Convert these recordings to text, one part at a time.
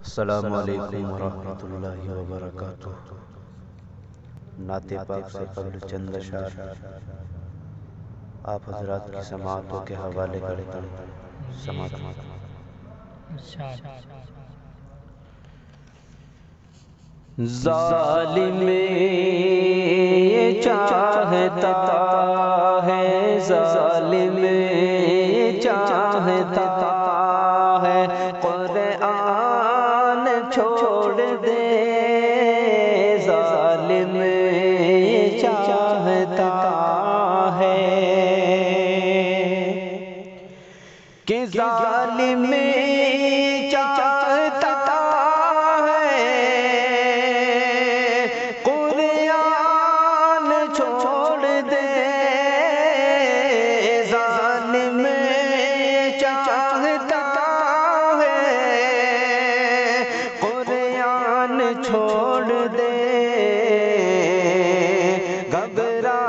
السلام علیکم ورحمۃ اللہ وبرکاتہ۔ نعت پاک سے قبل چند اشعار آپ حضرات کی سماعتوں کے حوالے کرتا ہوں۔ سماعت ظالم یہ چاہتا ہے، ظالم یہ چاہتا ہے قرآن چھوڑ دے، ظالم یہ چاہتا ہے کہ ظالم چاہتا ہے قرآن چھوڑ دے، ظالم چاہتا چھوڑ دے، گھبرا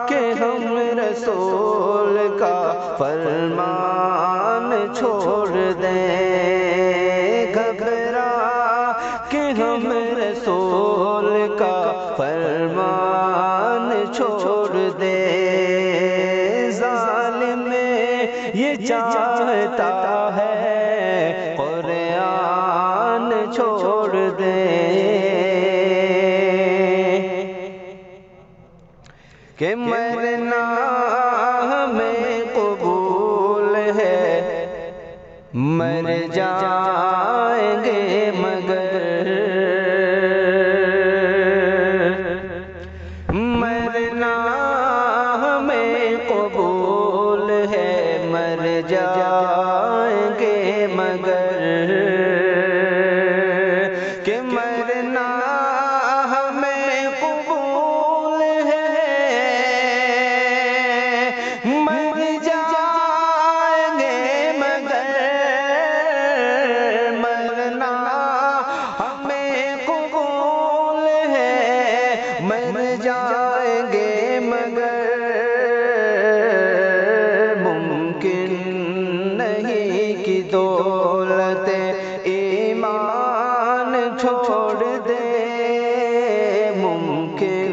کے ہم رسول کا فرمان چھوڑ دیں، گھبرا کے ہم رسول کا فرمان چھوڑ دیں، ظالم یہ چاہتا ہے قرآن چھوڑ دے کہ مرنا ہمیں قبول ہے، مر جائیں گے مگر، مرنا ہمیں قبول ہے، مر جائیں گے مگر، کہ مرنا ہمیں قبول ہے، مر جائیں گے مگر، مرنا ہمیں قبول ہے، مر جائیں گے مگر، ممکن نہیں کہ دولت ایمان چھوڑ دے، ممکن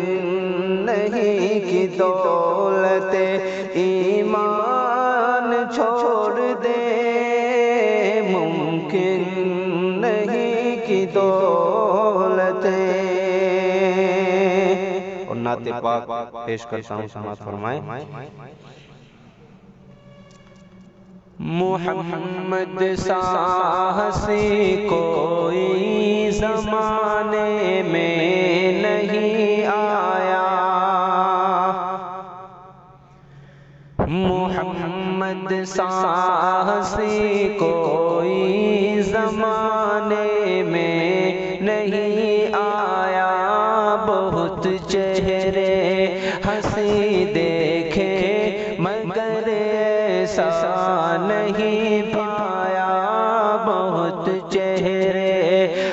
نہیں کہ دولت ایمان چھوڑ دے، ممکن نہیں کہ دولت۔ اور نعت پاک پیش کرتا ہوں، سماعت فرمائیں۔ محمد سا حسین کوئی زمانے میں نہیں آیا، محمد سا حسین کوئی زمانے میں نہیں آیا، بہت چہرے ہنسی دیکھے مگر ایسا نہیں پایا، بہت چہرے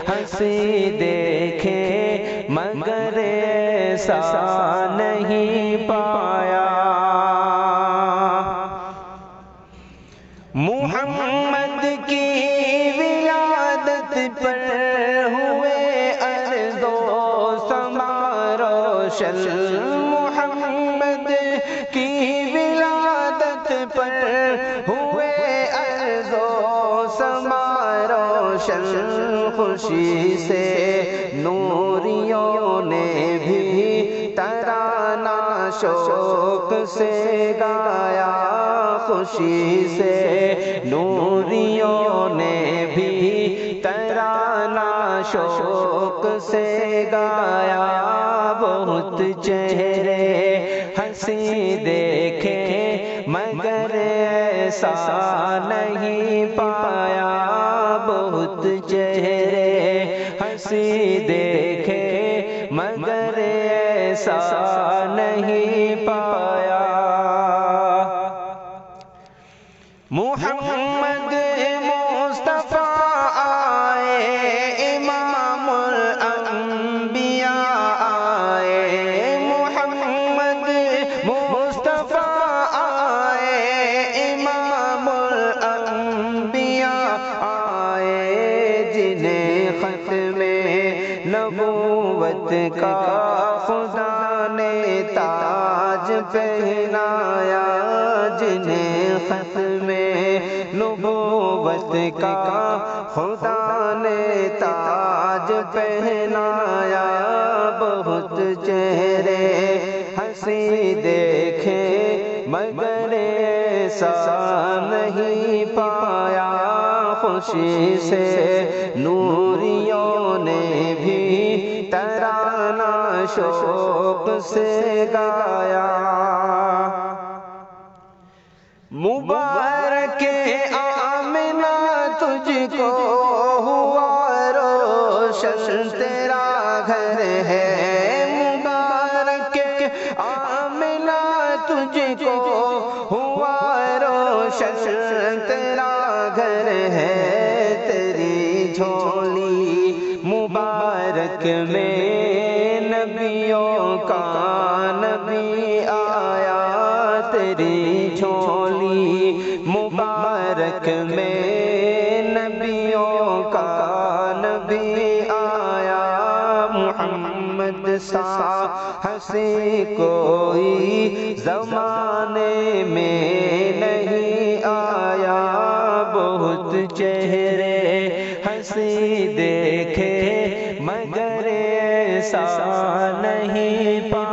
ہنسی دیکھے مگر ایسا نہیں پایا، محمد کی ولادت پر ہوئے ارض و سما روشن، محمد کی ولادت پر ہوئے ارض و سما روشن، خوشی سے نوریوں نے بھی ترانہ شوق سے گایا، خوشی سے نوریوں نے بھی ترانہ شوق سے گایا، بہت چہرے ہنسی دیکھے مگر ایسا نہیں پایا، بہت چہرے ہنسی دیکھے مگر ایسا نہیں پایا، محمد مصطفیٰ آئے، امام الانبیاء آئے، محمد مصطفیٰ آئے، امام الانبیاء آئے، جن نبوت کا خدا نے تاج پہنایا، جنہیں ختم نبوت کا خدا نے تاج پہنایا۔ بہت چہرے ہنسی دیکھے مگر ایسا نہیں پایا، خوشی سے نوریوں نے بھی ترانہ شوق سے گایا۔ مبارک آمنہ تجھ کو ہوا روشن تیرا گھر ہے، مبارک آمنہ تجھ کو ہوا روشن تیرا گھر ہے، تیری جھولی مبارک میں نبیوں کا نبی آیا، تیری جھولی مبارک میں نبیوں کا نبی آیا۔ محمد سا ہنسی کوئی زمانے میں نہیں آیا، بہت چہرے ہنسی دیکھے مگر ایسا نہیں پایا۔